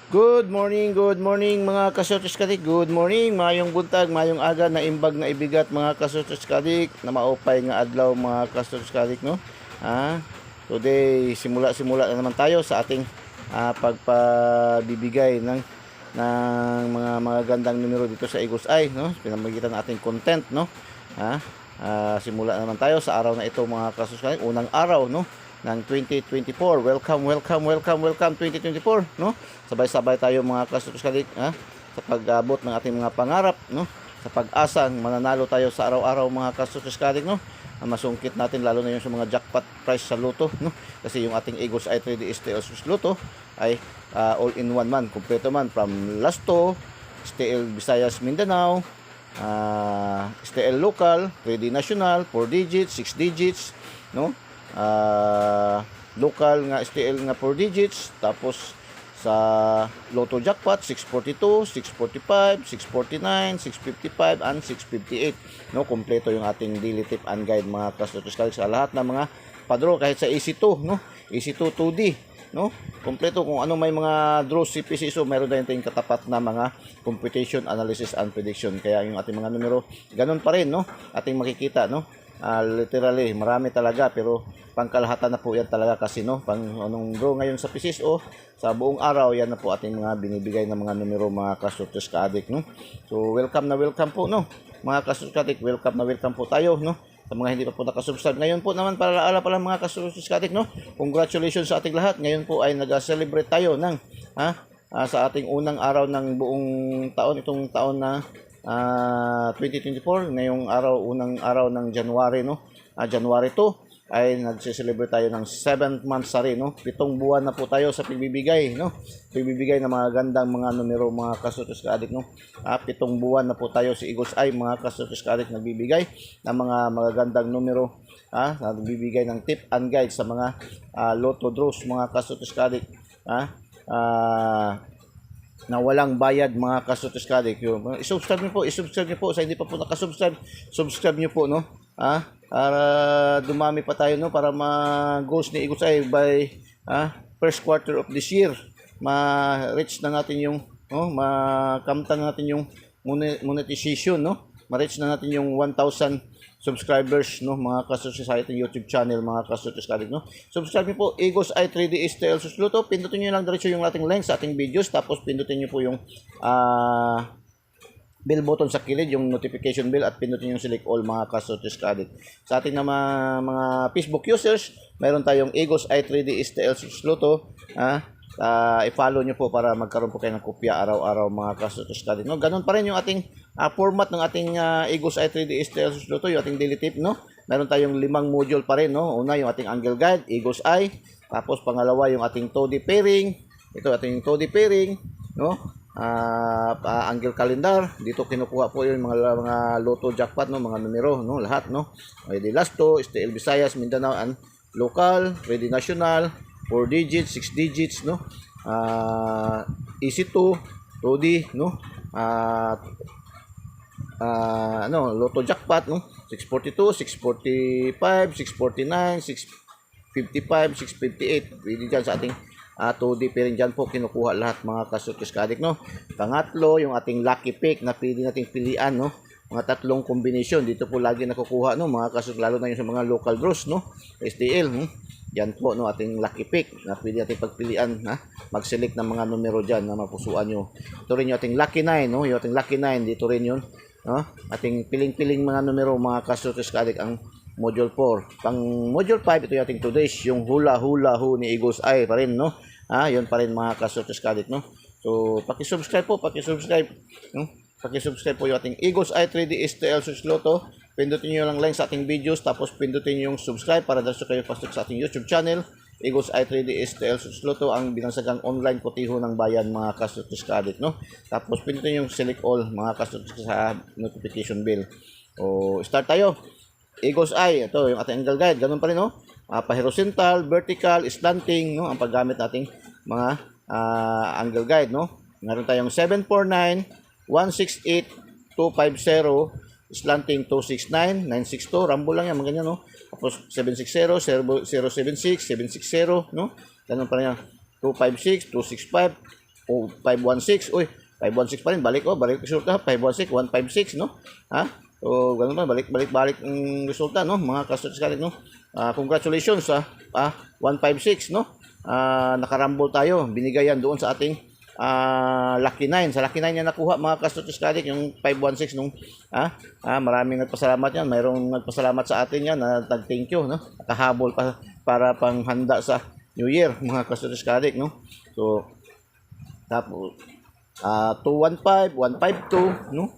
Good morning mga kasotos kadik. Good morning, mayong buntag, mayong aga na imbag na ibigat mga kasotos kadik, na maupay nga adlaw mga kasotos kadik no. Today simula na naman tayo sa ating pagpabibigay ng mga gandang numero dito sa Eagles Eye no. Pinamagitan ng ating content no. Simula na naman tayo sa araw na ito mga kasotos kadik, unang araw no ng 2024. Welcome 2024 no. Sabay-sabay tayo mga kasotos kadik sa pag-abot ng ating mga pangarap no, sa pag-asang mananalo tayo sa araw-araw mga kasotos kadik no. Masungkit natin lalo na yung sa mga jackpot price sa Lotto no, kasi yung ating Eagles Eye 3D STL Lotto ay all in one man, kumpleto man, from Lasto, STL Visayas Mindanao, STL local, 3D national, 4 digits, 6 digits no, local nga STL nga 4 digits, tapos sa Lotto jackpot 642, 645, 649, 655 and 658 no. Kompleto yung ating daily tip and guide mga kasotos kadik sa lahat ng mga padro, kahit sa EC2 no, EC2 2D no, kompleto kung ano may mga draws si PCSO, meron din tayong katapat na mga computation, analysis and prediction. Kaya yung ating mga numero ganun pa rin no, ating makikita no. Literally marami talaga, pero pangkalahatan na po yan talaga kasi no, pang anong draw ngayon sa PCSO sa buong araw, yan na po ating mga binibigay na mga numero mga kasotos kadik no. So welcome po no mga kasotos kadik, welcome po tayo no. Sa mga hindi pa po nakasubscribe ngayon po naman, para ala pala mga kasotos kadik no, congratulations sa ating lahat. Ngayon po ay nag-celebrate tayo ng sa ating unang araw ng buong taon, itong taon na 2024, ngayong araw, unang araw ng January no, January 2 ay nagse-celebrate tayo ng 7th month sari no. 7 buwan na po tayo sa pagbibigay no, pagbibigay ng mga gandang mga numero mga kasotos kadik no. 7 buwan na po tayo si Eagles Eye mga kasotos kadik, nagbibigay ng mga magagandang numero, nagbibigay ng tip and guide sa mga Lotto draws mga kasotos kadik na walang bayad mga kasotos kadik. I-subscribe niyo po sa hindi pa po nakasubscribe, subscribe niyo po no, para dumami pa tayo no, para ma-goals ni Eagles Eye by first quarter of this year, ma-reach na natin yung makamtan natin yung monetization no, ma-reach na natin yung 1,000 subscribers no mga kasotos sa ating YouTube channel mga kasotos kadik no. Subscribe niyo po Eagles Eye 3D STL Lotto, pindutin niyo lang diretso yung ating link sa ating videos, tapos pindutin niyo po yung bell button sa kilid, yung notification bell, at pindutin yung select all mga kasotos kadik. Sa ating mga Facebook users, meron tayong Eagles Eye 3D STL Lotto, i-follow nyo po para magkaroon po kayo ng kopya araw-araw mga kasotos kadik no. Ganun pa rin yung ating format ng ating Eagles Eye 3D STL Lotto, yung ating daily tip no. Meron tayong 5 module pa rin no. Una yung ating angle guide, Eagles Eye, tapos pangalawa yung ating Toddy pairing, ito ating Toddy pairing no, angle calendar, dito kinukuha po yung mga Lotto jackpot no, mga numero no, lahat no. Pwede Lasto, STL Visayas Mindanao and local, pwede national, 4 digits, 6 digits no, EC2 2D no, Lotto jackpot no, 642, 645, 649, 655, 658. Pwede dyan sa ating 2D pairing, dyan po kinukuha lahat mga kasotos kadik no. Pangatlo, yung ating lucky pick na pwede nating pilian no, mga 3 combination, dito po lagi nakukuha no mga kasotos, lalo na yung sa mga local draws no, STL yan po no, ating lucky pick na pwede natin pagpilian mag-select ng mga numero dyan na mapusuan nyo. Ito rin yung ating lucky 9 no, yung ating lucky 9 dito rin yun no? Ating piling-piling mga numero mga kasotos kadik ang module 4. Pang module 5, ito yung ating today's, yung hula hu ni Eagles Eye pa rin no, yun pa rin mga kasotos kadik no. So paki-subscribe po no? Paki-subscribe po yung ating Eagles Eye 3D STL Lotto. Pindutin nyo lang sa ating videos, tapos pindutin yung subscribe para daso kayo pasok sa ating YouTube channel, Eagles Eye 3D STL Lotto, ang binansagang online kotiho ng bayan mga kasotos kadik no. Tapos pindutin yung select all mga kasotos sa notification bell. O start tayo. Eagles Eye, ito yung ating angle guide, ganun pa rin no, horizontal, vertical, slanting no, ang paggamit nating mga angle guide no. Meron tayong 749, 168, 250, slanting 269, 962, rambo lang yan, mga ganyan no. Tapos 760, 076, 760 no, ganun pa rin yan. 256, 265, O 516. Uy, 516 pa rin. Balik resulta. 516, 156, no? Ha? So, ganun pa. Balik ang resulta, no? Mga ka-Studios Kadek, no? Congratulations, 156, no? Nakarambol tayo. Binigay yan doon sa ating Lucky 9. Sa Lucky 9 yan nakuha mga ka-Studios Kadek, yung 516 nung maraming nagpasalamat yan. Mayroong nagpasalamat sa atin yan na thank you, no? Nakahabol pa para panghanda sa New Year mga ka-Studios Kadek, no? So tapos 215, 152, no?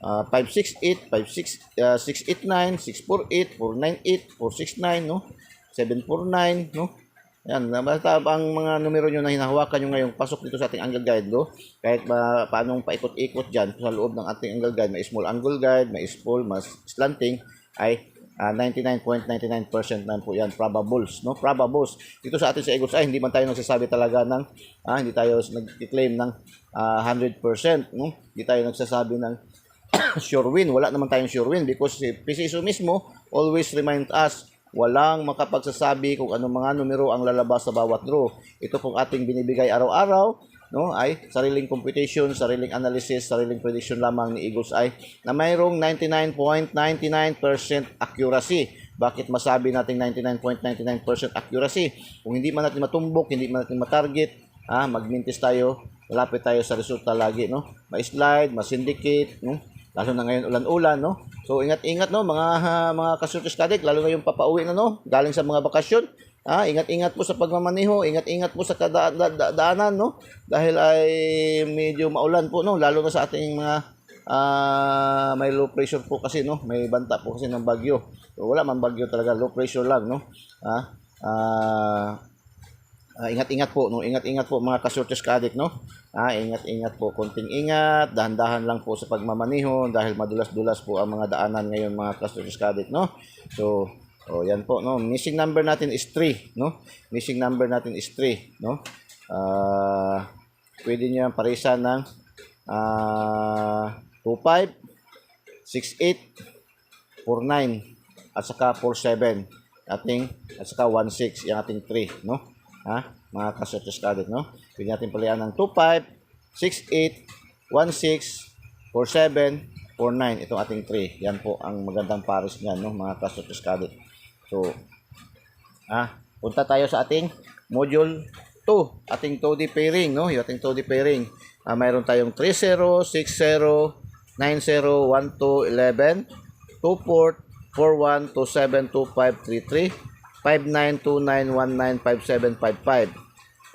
568, 689, 648, 498, 469, no? 749, no? Yan, basta ang mga numero nyo na hinahawakan nyo ngayong pasok dito sa ating angle guide, no? Kahit paanong paikot-ikot dyan sa loob ng ating angle guide, may small angle guide, may small, mas slanting, ay 99.99% na po yan, probables, no? Probables. Dito sa atin sa Eagles ay hindi man tayo nagsasabi talaga ng, hindi tayo nag-claim ng 100%, no? Hindi tayo nagsasabi ng sure win. Wala naman tayong sure win because si PCSO mismo always remind us, walang makapagsasabi kung anong mga numero ang lalabas sa bawat draw. Ito pong ating binibigay araw-araw, no, ay sariling computation, sariling analysis, sariling prediction lamang ni Eagles ay na mayroong 99.99% accuracy. Bakit masabi natin 99.99% accuracy? Kung hindi man natin matumbok, hindi man natin matarget, magmintis tayo, malapit tayo sa resulta lagi, no? Ma-slide, ma-syndicate, no? Lalo na ngayon ulan-ulan, no? So ingat-ingat, no, mga ka-Studios Kadek, lalo na yung papauwi na, no, galing sa mga bakasyon. Ingat-ingat po sa pagmamaneho, ingat-ingat po sa daanan, no? Dahil ay medyo maulan po, no, lalo na sa ating mga may low pressure po kasi, no, may banta po kasi ng bagyo. So, wala man bagyo talaga, low pressure lang, no? Ingat-ingat po, no? Ingat-ingat po mga ka-Studios Kadek, no? Ingat-ingat po, konting ingat, dahan-dahan lang po sa pagmamaneho dahil madulas-dulas po ang mga daanan ngayon mga ka-Studios Kadek, no? So, yan po, no? Missing number natin is 3, no? Missing number natin is 3, no? Pwede niyo parisan ng 25, 68, 49 at saka 47 at saka 16 yung ating 3, no? Mga ka-Studios Kadek, no? Pwede natin palian ng 25, 68, 16, 47, 49. Itong ating 3. Yan po ang magandang pares niyan, no, mga ka-Studios Kadek. So, punta tayo sa ating module 2, ating 2D pairing, no? Yung ating 2D pairing. Mayroon tayong 30, 60, 90, 12, 11, 24, 41, 27, 25, 33, 59, 29, 19, 57, 55,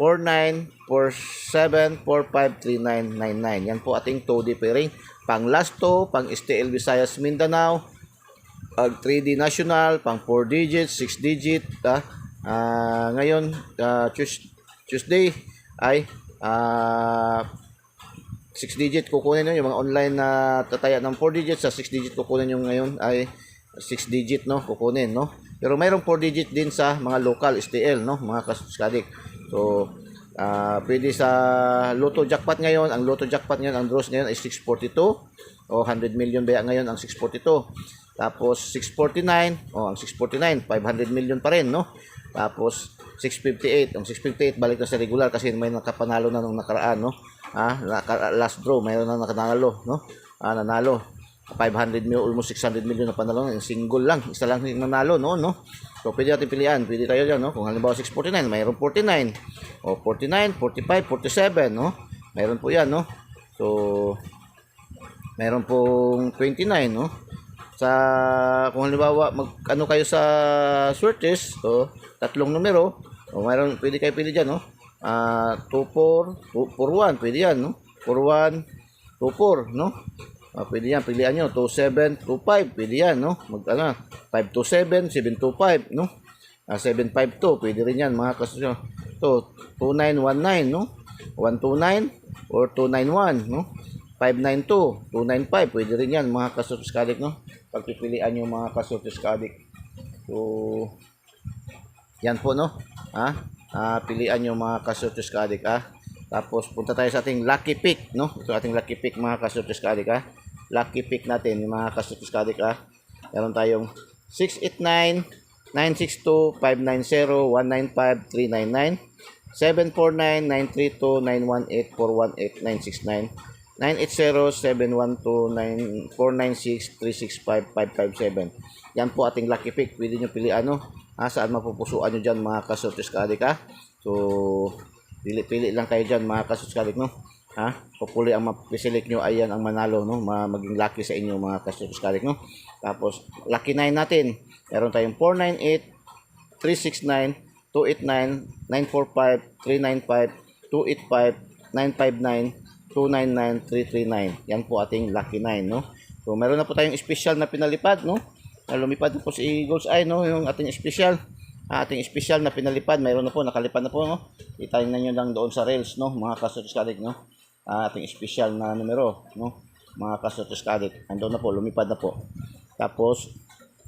49, 47, 45, 39, 99. Yan po ating 2D pairing. Pang last 2, pang STL Visayas Mindanao, pang 3D National, pang 4 digits, 6 digit. Ngayon, Tuesday ay 6 digit kukunin nyo. Yung mga online na tataya ng 4 digits sa 6 digit kukunin nyo ngayon ay 6 digit, no, kukunin, no. Pero mayroong 4 digit din sa mga local STL, no, mga ka-Studios Kadek. So, pwede sa Lotto Jackpot ngayon. Ang Lotto Jackpot ngayon, ang draws ngayon ay 642. O 100 million ba ngayon ang 642. Tapos 649. O ang 649, 500 million pa rin, no. Tapos 658. Ang 658 balik na sa regular kasi may nakapanalo na nung nakaraan, no. Last draw, mayroon na nakanalo, no. Nanalo. 500 million, almost 600 million na panalo, single lang, isa lang nanalo, no. So pwede natin pilihan, pwede tayo dyan, no. Kung halimbawa 649, mayroon 49, o 49, 45, 47, no. Mayroon po yan, no. So mayroon pong 29, no. Kung halimbawa ano kayo sa Swertes, so tatlong numero, o mayroon, pwede kayo pili dyan, no. 24, 41, pwede yan, no. 41, 24, no. Pwede yan, pilihan nyo. 2725, pwede yan, no? 527, 725, no? 752, pwede rin yan, mga kasusyo. 2919, no? 129 or 291, no? 592, 295, pwede rin yan, mga ka-Studios Kadek, no? Pagpipilian nyo, mga ka-Studios Kadek. So, yan po, no? Pilian nyo, mga ka-Studios Kadek, Tapos, punta tayo sa ating lucky pick, no? Ito ating lucky pick, mga ka-Studios Kadek, Lucky pick natin, yung mga ka-Studios Kadek, Meron tayong 689, 962, 590, 195, 399, 980-912-418-969. 980-712-948-419-669. 980-712-496-365-557. Yan po ating lucky pick. Pwede nyo pilihan, no? Saan mapupusuan nyo dyan, mga kasortes kadik, ha? So, pili-pili lang kayo dyan, mga kasortes kadik, no? Hopefully ang mapiselect nyo ay yan ang manalo, no? Maging lucky sa inyo, mga kasortes kadik, no? Tapos, lucky 9 natin. Meron tayong 498, 369, 289, 945, 395, 285, 959, 299, 339. Yan po ating lucky 9, no? So, meron na po tayong special na pinalipad, no? Lumipad na po si Eagles Eye, no? Yung ating special. Ating special na pinalipad. Meron na po, nakalipad na po, no? Itayin na nyo lang doon sa rails, no? Mga kasotos kadik, no? Ating special na numero, no? Mga kasotos kadik. Andun na po, lumipad na po. Tapos,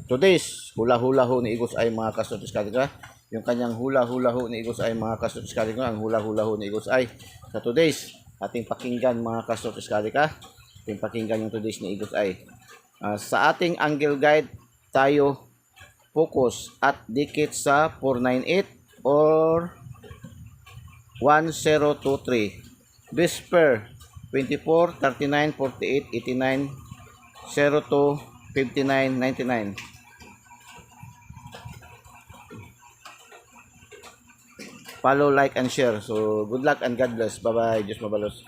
today's hula-hula ho ni Eagles Eye, mga kasotos kadik, ha? Yung kanyang hula-hula ho ni Eagles Eye, mga kasotos kadik, no? Ang hula-hula ho ni Eagles Eye. Sa today's, ating pakinggan, mga kasotos kadik, ha? Ating pakinggan yung today's ni Eagles Eye. Sa ating angle guide, tayo focus at dikit sa 498 or 1023. Best pair 24, 39, 48, 89, 02, 59, 99. Follow, like, and share. So, good luck and God bless. Bye-bye. Diyos mabalos.